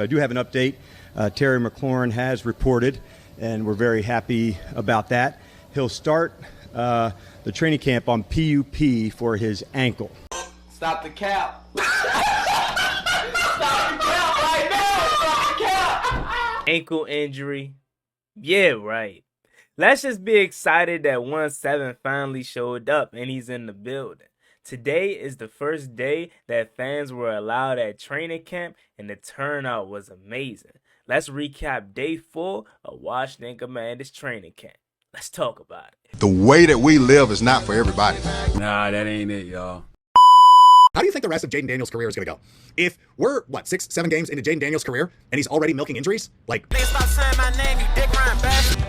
I do have an update. Terry Mclaurin has reported, and we're very happy about that. He'll start the training camp on PUP for his ankle. Stop the cap. Stop the cap right now. Stop the cap. Ankle injury. Yeah, right. Let's just be excited that 1-7 finally showed up and he's in the building. Today is the first day that fans were allowed at training camp, and the turnout was amazing. Let's recap day 4 of Washington Commanders training camp. Let's talk about it. The way that we live is not for everybody. Nah, that ain't it, y'all. How do you think the rest of Jaden Daniels' career is going to go? If we're, 6-7 games into Jaden Daniels' career, and he's already milking injuries? Like, Stop saying my name, you dick riding bastard.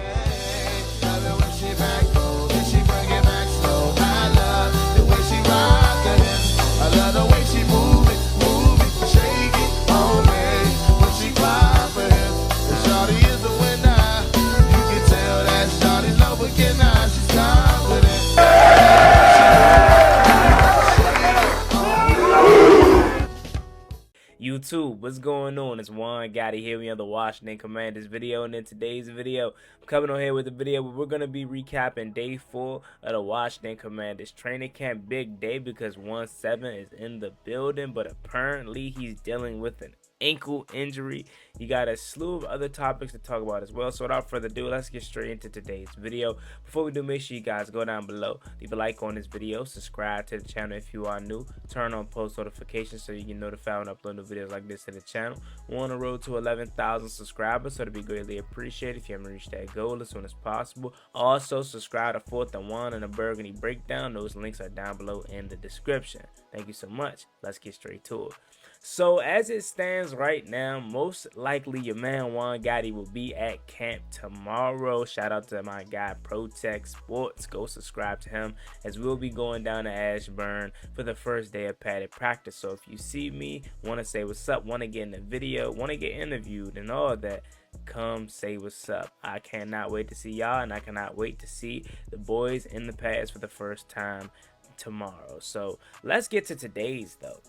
YouTube, what's going on? It's Juan Gotti here. We on the Washington Commanders video, and in today's video, I'm coming on here with a video where we're going to be recapping day 4 of the Washington Commanders training camp. Big day because 1-7 is in the building, but apparently he's dealing with an ankle injury. You got a slew of other topics to talk about as well. So without further ado, let's get straight into today's video. Before we do, make sure you guys go down below, leave a like on this video, subscribe to the channel if you are new, turn on post notifications so you get notified when I upload new videos like this to the channel. We're on the road to 11,000 subscribers, so it'd be greatly appreciated if you haven't reached that goal as soon as possible. Also, subscribe to 4th and 1 and a Burgundy Breakdown. Those links are down below in the description. Thank you so much. Let's get straight to it. So as it stands right now, most likely your man Juan Gotti will be at camp tomorrow. Shout out to my guy Protect Sports. Go subscribe to him as we'll be going down to Ashburn for the first day of padded practice. So if you see me, want to say what's up, want to get in the video, want to get interviewed and all that, come say what's up. I cannot wait to see y'all, and I cannot wait to see the boys in the pads for the first time tomorrow. So let's get to today's though.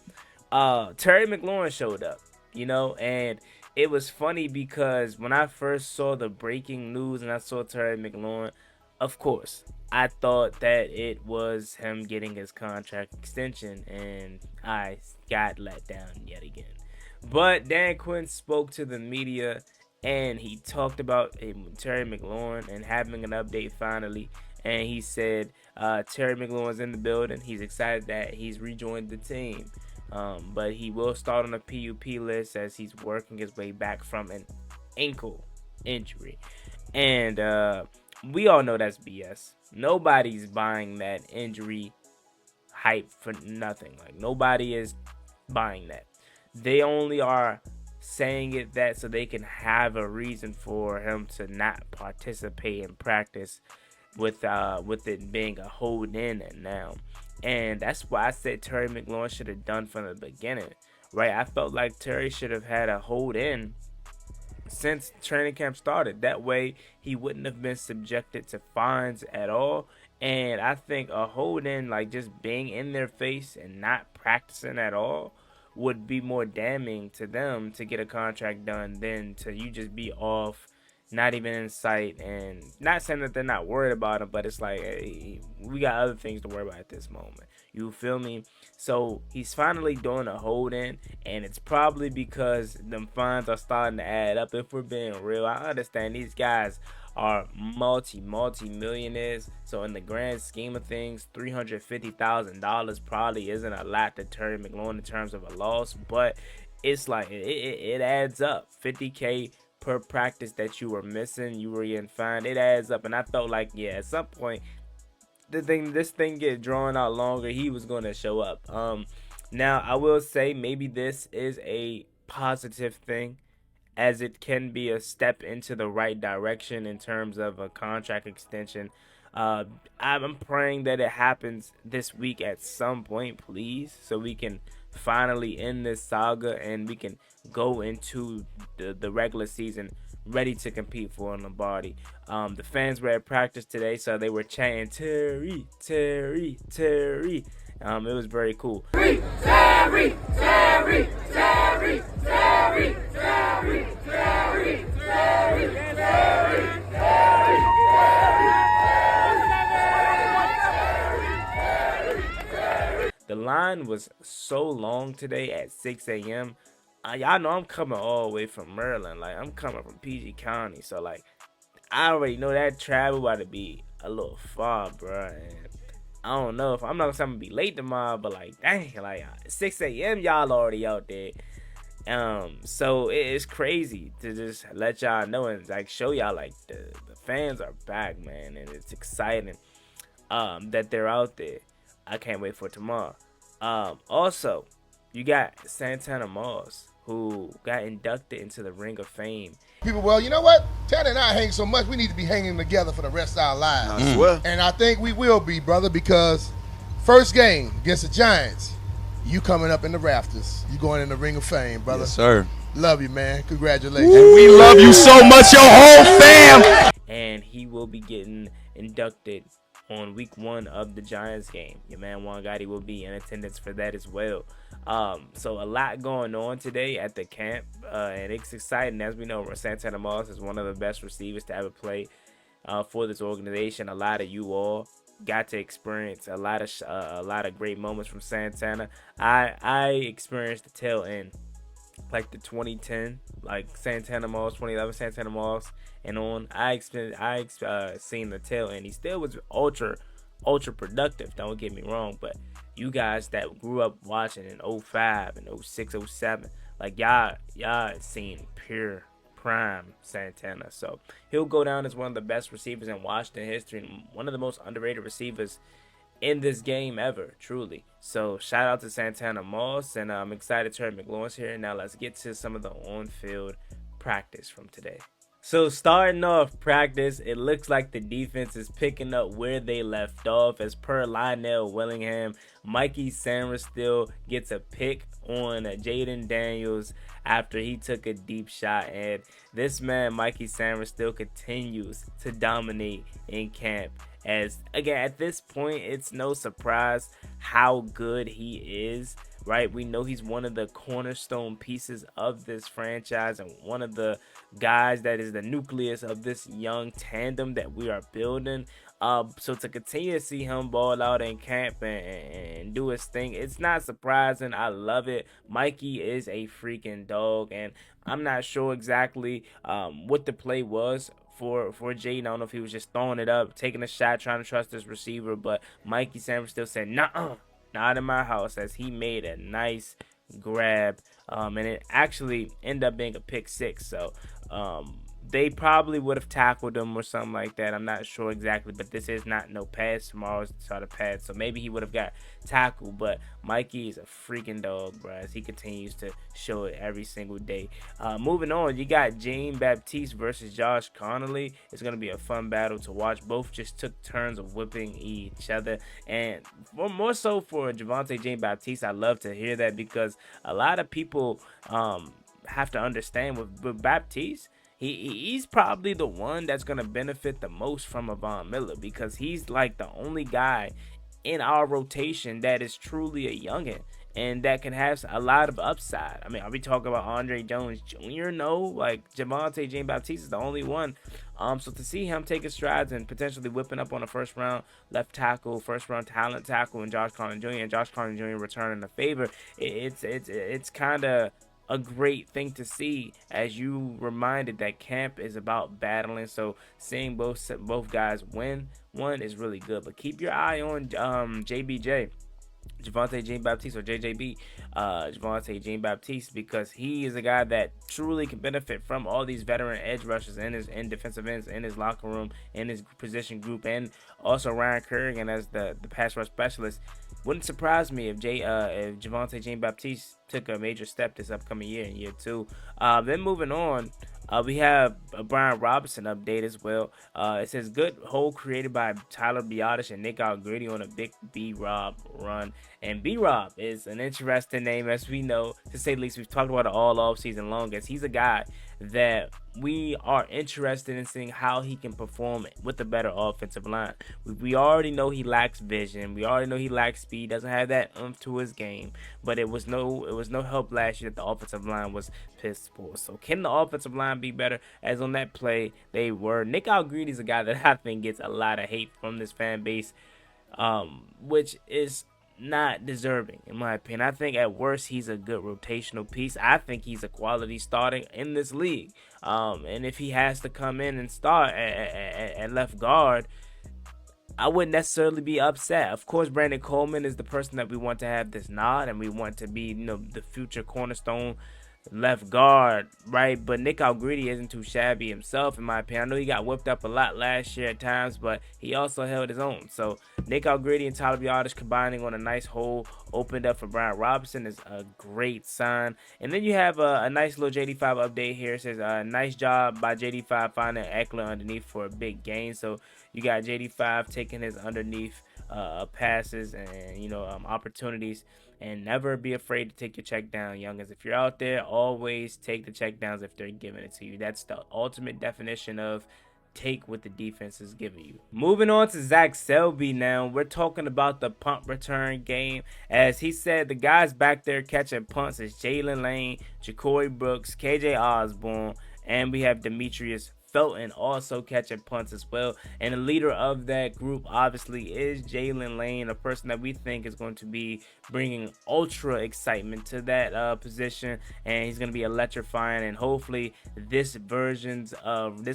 Terry Mclaurin showed up, you know, and it was funny because when I first saw the breaking news and I saw Terry Mclaurin, of course, I thought that it was him getting his contract extension, and I got let down yet again. But Dan Quinn spoke to the media, and he talked about Terry Mclaurin and having an update finally. And he said Terry Mclaurin's in the building. He's excited that he's rejoined the team. But he will start on a PUP list as he's working his way back from an ankle injury. And we all know that's BS. Nobody's buying that injury hype for nothing. Like, nobody is buying that. They only are saying it that so they can have a reason for him to not participate in practice with it being a hold in and now. And that's why I said Terry Mclaurin should have done from the beginning, right? I felt like Terry should have had a hold in since training camp started. That way he wouldn't have been subjected to fines at all. And I think a hold in, like just being in their face and not practicing at all, would be more damning to them to get a contract done than to you just be off, not even in sight. And not saying that they're not worried about him, but it's like, hey, we got other things to worry about at this moment. You feel me? So he's finally doing a hold in, and it's probably because them fines are starting to add up. If we're being real, I understand these guys are multi-millionaires, so in the grand scheme of things, $350,000 probably isn't a lot to Terry Mclaurin in terms of a loss, but it's like it adds up. $50K per practice that you were missing, you were getting fined. It adds up, and I felt like, yeah, at some point this thing get drawn out longer, he was going to show up. Now I will say maybe this is a positive thing, as it can be a step into the right direction in terms of a contract extension. I'm praying that it happens this week at some point, please, so we can finally end this saga and we can go into the regular season ready to compete for a Lombardi. The fans were at practice today, so they were chanting Terry, Terry, Terry. It was very cool. Terry, Terry, Terry, Terry, Terry. was so long today at 6 a.m. Y'all know I'm coming all the way from Maryland. Like, I'm coming from PG County. So, like, I already know that travel about to be a little far, bro. And I don't know if I'm not gonna be late tomorrow, but like, dang, like 6 a.m. y'all already out there. So it's crazy to just let y'all know and like show y'all like the fans are back, man, and it's exciting that they're out there. I can't wait for tomorrow. Also, you got Santana Moss, who got inducted into the Ring of Fame. People, well, you know what? Tanner and I hang so much, we need to be hanging together for the rest of our lives. I swear. And I think we will be, brother, because first game against the Giants, you coming up in the rafters. You going in the Ring of Fame, brother. Yes, sir. Love you, man. Congratulations. And we love you so much, your whole fam. And he will be getting inducted on week 1 of the Giants game. Your man Juan Gotti will be in attendance for that as well. So a lot going on today at the camp, and it's exciting. As we know, Santana Moss is one of the best receivers to ever play for this organization. A lot of you all got to experience a lot of great moments from Santana. I experienced the tail end, like the 2010, like Santana Moss, 2011 Santana Moss, and on. I seen the tail end. He still was ultra productive. Don't get me wrong, but you guys that grew up watching in 05 and 06, 07, like y'all seen pure prime Santana. So he'll go down as one of the best receivers in Washington history and one of the most underrated receivers in this game ever, truly. So shout out to Santana Moss, and I'm excited Terry McLaurin's here. Now let's get to some of the on-field practice from today. So starting off practice, it looks like the defense is picking up where they left off. As per Lionel Willingham, Mikey Sainristil gets a pick on Jaden Daniels after he took a deep shot. And this man, Mikey Sainristil, continues to dominate in camp. As, again, at this point, it's no surprise how good he is, right? We know he's one of the cornerstone pieces of this franchise and one of the guys that is the nucleus of this young tandem that we are building. So to continue to see him ball out in camp and do his thing, it's not surprising. I love it. Mikey is a freaking dog, and I'm not sure exactly what the play was for Jaden. I don't know if he was just throwing it up, taking a shot, trying to trust his receiver, but Mikey Sainristil still said, "Nuh-uh, not in my house," as he made a nice grab, and it actually ended up being a pick 6. So they probably would have tackled him or something like that. I'm not sure exactly, but this is not no pads. Tomorrow's the start of pads, so maybe he would have got tackled. But Mikey is a freaking dog, bro, as he continues to show it every single day. Moving on, you got Jean-Baptiste versus Josh Connolly. It's going to be a fun battle to watch. Both just took turns of whipping each other. And more so for Javonte Jean-Baptiste, I love to hear that, because a lot of people have to understand with Baptiste, he's probably the one that's going to benefit the most from a Von Miller, because he's like the only guy in our rotation that is truly a youngin' and that can have a lot of upside. I mean, are we talking about Andre Jones Jr.? No, like Javonte Jean-Baptiste is the only one. So to see him taking strides and potentially whipping up on a first-round left tackle, first-round talent tackle, and Josh Collins Jr. returning the favor, it's kind of a great thing to see, as you reminded that camp is about battling. So seeing both guys win one is really good. But keep your eye on JBJ, Javonte Jean-Baptiste, or JJB, Javonte Jean-Baptiste, because he is a guy that truly can benefit from all these veteran edge rushers in defensive ends, in his locker room, in his position group, and also Ryan Kerrigan as the pass rush specialist. Wouldn't surprise me if Javonte Jean-Baptiste took a major step this upcoming year, in year 2. Then moving on, we have a Brian Robinson update as well. It says, good hole created by Tyler Biadasz and Nick Algretti on a big B-Rob run. And B-Rob is an interesting name, as we know, to say the least. We've talked about it all offseason long, as he's a guy that we are interested in seeing how he can perform with a better offensive line. We already know he lacks vision. We already know he lacks speed. Doesn't have that oomph to his game. But it was no help last year that the offensive line was pissed poor. So can the offensive line be better? As on that play, they were. Nick Algretti is a guy that I think gets a lot of hate from this fan base, which is not deserving, in my opinion. I think at worst he's a good rotational piece. I think he's a quality starter in this league. And if he has to come in and start at left guard, I wouldn't necessarily be upset. Of course, Brandon Coleman is the person that we want to have this nod, and we want to be, the future cornerstone left guard, right? But Nick Algretti isn't too shabby himself, in my opinion. I know he got whipped up a lot last year at times, but he also held his own. So Nick Algretti and Tyler Biadasz combining on a nice hole opened up for Brian Robinson is a great sign. And then you have a nice little JD5 update here. It says, nice job by JD5 finding Eckler underneath for a big gain. So you got JD5 taking his underneath passes and opportunities, and never be afraid to take your check down, youngins. If you're out there, always take the check downs if they're giving it to you. That's the ultimate definition of take what the defense is giving you. Moving on to Zach Selby now. We're talking about the punt return game. As he said, the guys back there catching punts is Jalen Lane, Ja'Cory Brooks, KJ Osborne, and we have Demetrius Felton also catching punts as well. And the leader of that group obviously is Jalen Lane, a person that we think is going to be bringing ultra excitement to that position, and he's going to be electrifying. And hopefully this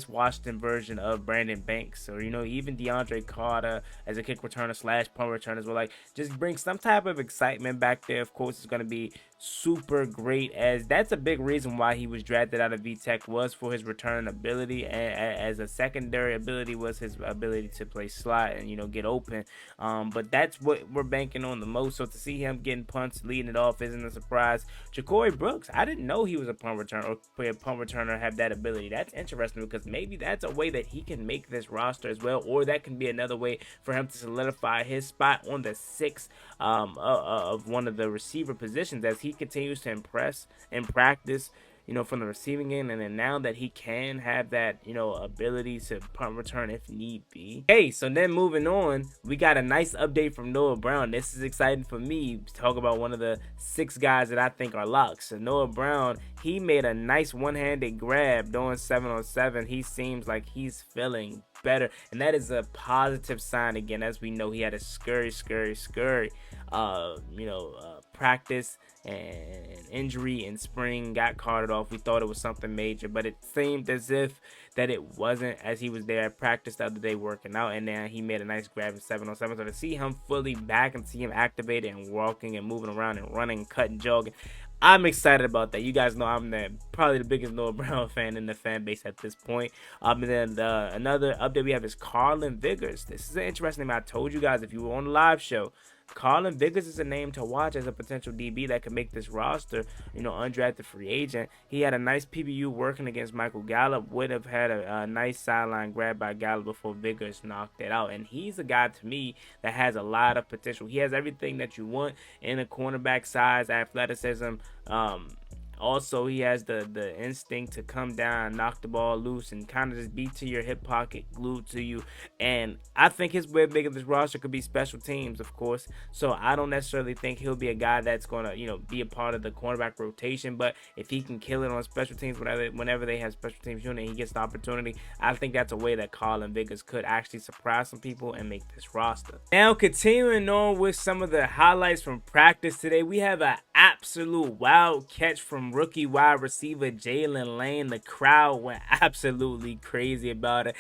Washington version of Brandon Banks, or even DeAndre Carter as a kick returner / punt returner as well, like just bring some type of excitement back there. Of course, it's going to be super great, as that's a big reason why he was drafted out of VTech, was for his return ability, and as a secondary ability was his ability to play slot and get open. But that's what we're banking on the most. So to see him getting punts, leading it off, isn't a surprise. Ja'Cory Brooks, I didn't know he was a punt returner, or a punt returner have that ability. That's interesting, because maybe that's a way that he can make this roster as well, or that can be another way for him to solidify his spot on the 6 of one of the receiver positions, as he continues to impress in practice, from the receiving end, and then now that he can have that, ability to punt return if need be. Hey, so then moving on, we got a nice update from Noah Brown. This is exciting for me to talk about one of the 6 guys that I think are locks. So Noah Brown, he made a nice one-handed grab doing 7-on-7. He seems like he's feeling better, and that is a positive sign. Again, as we know, he had a scurry practice and injury in spring, got carted off. We thought it was something major, but it seemed as if that it wasn't, as he was there at practice the other day working out, and then he made a nice grab in 7-on-7. So to see him fully back and see him activated and walking and moving around and running, cutting, jogging, I'm excited about that. You guys know I'm probably the biggest Noah Brown fan in the fan base at this point. And then another update we have is Carlin Vigors. This is an interesting name. I told you guys if you were on the live show, Carlin Vigors is a name to watch as a potential DB that could make this roster, undrafted free agent. He had a nice PBU working against Michael Gallup, would have had a nice sideline grab by Gallup before Vigors knocked it out. And he's a guy, to me, that has a lot of potential. He has everything that you want in a cornerback: size, athleticism. Also, he has the instinct to come down, knock the ball loose, and kind of just be to your hip pocket, glued to you. And I think his way of making this roster could be special teams, of course. So I don't necessarily think he'll be a guy that's going to, be a part of the cornerback rotation. But if he can kill it on special teams, whenever they have special teams unit and he gets the opportunity, I think that's a way that Carlin Vigors could actually surprise some people and make this roster. Now, continuing on with some of the highlights from practice today, we have an absolute wild catch from rookie wide receiver Jalen Lane. The crowd went absolutely crazy about it.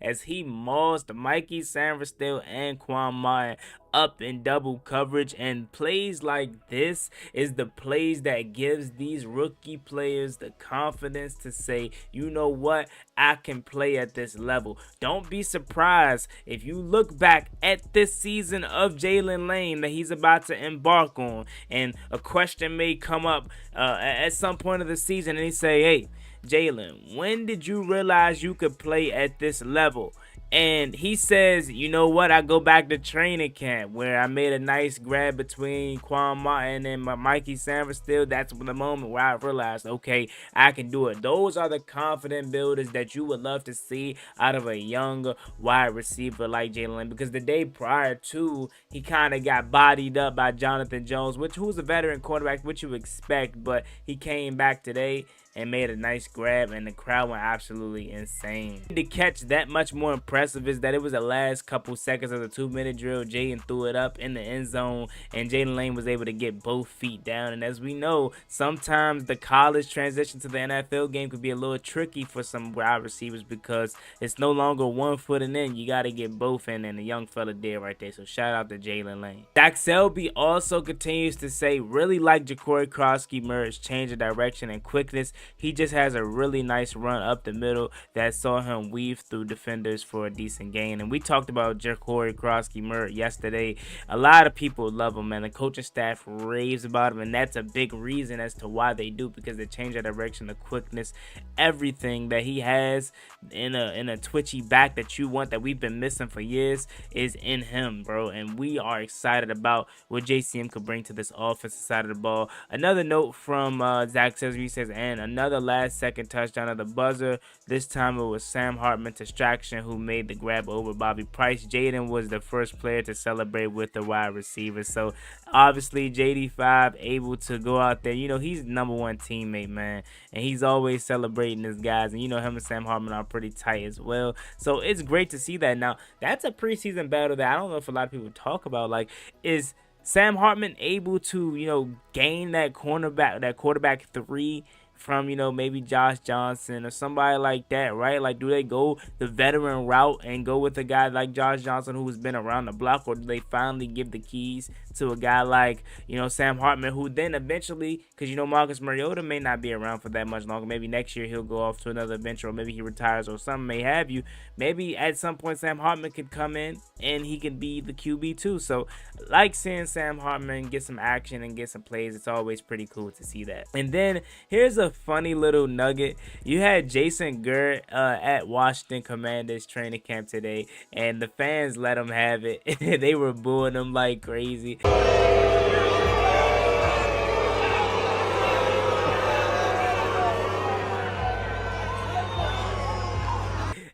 As he mauled Mikey Sanverstale and Quan Meyer up in double coverage. And plays like this is the plays that gives these rookie players the confidence to say, you know what, I can play at this level. Don't be surprised if you look back at this season of Jalen Lane that he's about to embark on, and a question may come up at some point of the season, and he say, hey, Jalen, when did you realize you could play at this level? And he says, you know what, I go back to training camp where I made a nice grab between Quan Martin and Mikey Sanverstale. That's the moment where I realized, okay, I can do it. Those are the confident builders that you would love to see out of a young wide receiver like Jalen Lane, because the day prior to, he kind of got bodied up by Jonathan Jones, who's a veteran quarterback, which you expect, but he came back today and made a nice grab, and the crowd went absolutely insane. The catch that much more impressive is that it was the last couple seconds of the 2-minute drill. Jaden threw it up in the end zone, and Jaden Lane was able to get both feet down. And as we know, sometimes the college transition to the NFL game could be a little tricky for some wide receivers because it's no longer 1 foot and in. You got to get both in, and the young fella did right there. So shout out to Jalen Lane. Dak Selby also continues to say, really like Ja'Cory Krosky-Murray's change of direction and quickness. He just has a really nice run up the middle that saw him weave through defenders for a decent gain. And we talked about Ja'Cory Krosky-Murray yesterday. A lot of people love him, man. The coaching staff raves about him, and that's a big reason as to why they do, because the change of direction, the quickness, everything that he has in a twitchy back that you want, that we've been missing for years, is in him, bro. And we are excited about what JCM could bring to this offensive side of the ball. Another note from Zach Cesary says, and another last-second touchdown at the buzzer. This time it was Sam Hartman's distraction who made the grab over Bobby Price. Jaden was the first player to celebrate with the wide receiver. So obviously JD5 able to go out there. You know, he's the #1 teammate, man, and he's always celebrating his guys. And you know, him and Sam Hartman are pretty tight as well. So it's great to see that. Now, that's a preseason battle that I don't know if a lot of people talk about. Like, is Sam Hartman able to, you know, gain that quarterback 3 from, you know, maybe Josh Johnson or somebody like that, right? Like, do they go the veteran route and go with a guy like Josh Johnson who's been around the block, or do they finally give the keys to a guy like, you know, Sam Hartman, who then eventually, because, you know, Marcus Mariota may not be around for that much longer. Maybe next year he'll go off to another adventure, or maybe he retires, or something may have you. Maybe at some point Sam Hartman could come in and he could be the QB too. So, like seeing Sam Hartman get some action and get some plays, it's always pretty cool to see that. And then here's a funny little nugget. You had Jason Garrett at Washington Commanders training camp today, and the fans let him have it. They were booing him like crazy.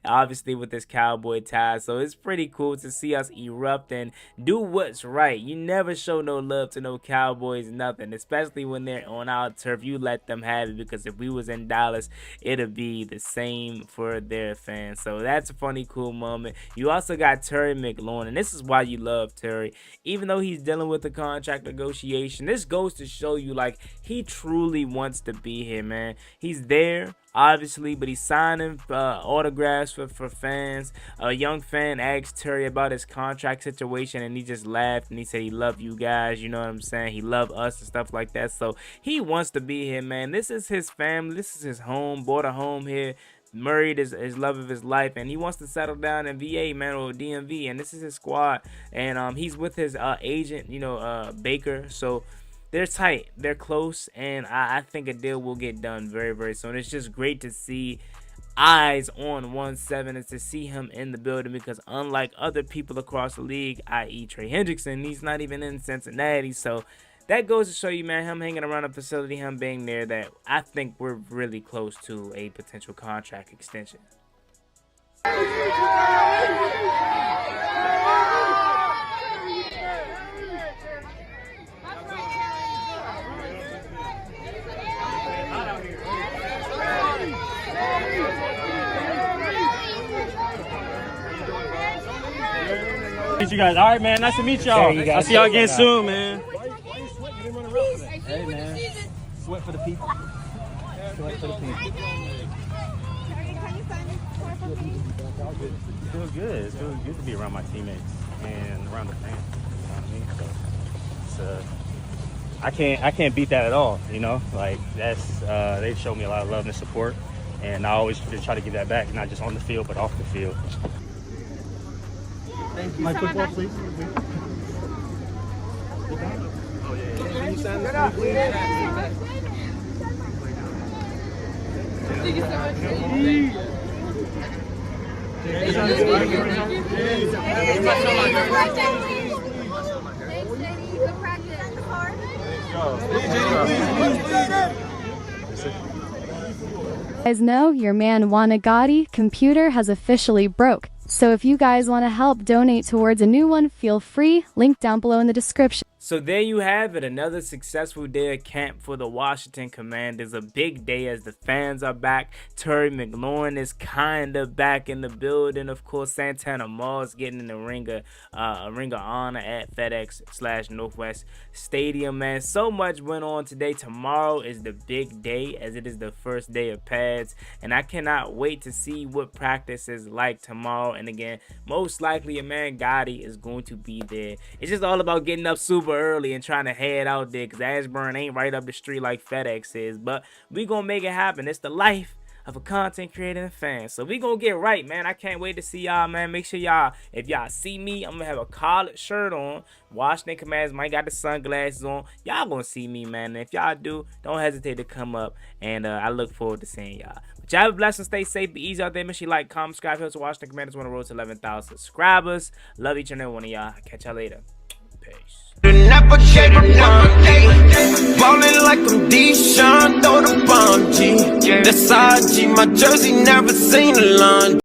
Obviously with this cowboy tie, so it's pretty cool to see us erupt and do what's right. You never show no love to no Cowboys, nothing, especially when they're on our turf. You let them have it, because if we was in Dallas, it'd be the same for their fans. So that's a funny, cool moment. You also got Terry Mclaurin, and this is why you love Terry. Even though he's dealing with the contract negotiation, this goes to show you, like, he truly wants to be here, man. He's there, obviously, but he's signing autographs for fans. A young fan asked Terry about his contract situation, and he just laughed and he said he loved you guys, you know what I'm saying? He loved us and stuff like that. So he wants to be here, man. This is his family. This is his home. Bought a home here. Married his love of his life, and he wants to settle down in VA, man, or DMV, and this is his squad. And he's with his agent, you know, Baker. So they're tight, they're close, and I think a deal will get done very, very soon. It's just great to see eyes on 1-7 and to see him in the building, because unlike other people across the league, i.e. Trey Hendrickson, he's not even in Cincinnati. So that goes to show you, man, him hanging around the facility, him being there, that I think we're really close to a potential contract extension. Meet you guys. All right, man. Nice to meet y'all. I'll see y'all again soon, man. Hey, man. Sweat for the people. Sweat for the people. It feels good. It feels good to be around my teammates and around the fans. You know what I mean? So it's, I can't beat that at all. You know, like that's they've shown me a lot of love and support, and I always just try to give that back, not just on the field but off the field. Thank you. My football, please. Oh, yeah. Can you sign this, please? Thank you so much. Guys know your man Juangotti's computer has officially broke. So if you guys want to help donate towards a new one, feel free. Link down below in the description. So there you have it, another successful day of camp for the Washington Commanders. A big day as the fans are back. Terry McLaurin is kind of back in the building. Of course, Santana Moss getting in the ring of honor at FedEx/Northwest Stadium, man. So much went on today. Tomorrow is the big day as it is the first day of pads. And I cannot wait to see what practice is like tomorrow. And again, most likely your man Gotti is going to be there. It's just all about getting up super early and trying to head out there because Ashburn ain't right up the street like FedEx is. But we gonna make it happen. It's the life of a content creator and fan. So we gonna get right, man. I can't wait to see y'all, man. Make sure y'all, if y'all see me, I'm gonna have a collared shirt on. Washington Commanders might got the sunglasses on. Y'all gonna see me, man. And if y'all do, don't hesitate to come up. And I look forward to seeing y'all. But y'all have a blessing. Stay safe. Be easy out there. Make sure you like, comment, subscribe. Help to Washington Commanders on the road to 11,000 subscribers. Love each and every one of y'all. Catch y'all later. Peace. Ballin' like I'm Deshaun, throw the bomb, G. That's IG, my jersey never seen a lawn.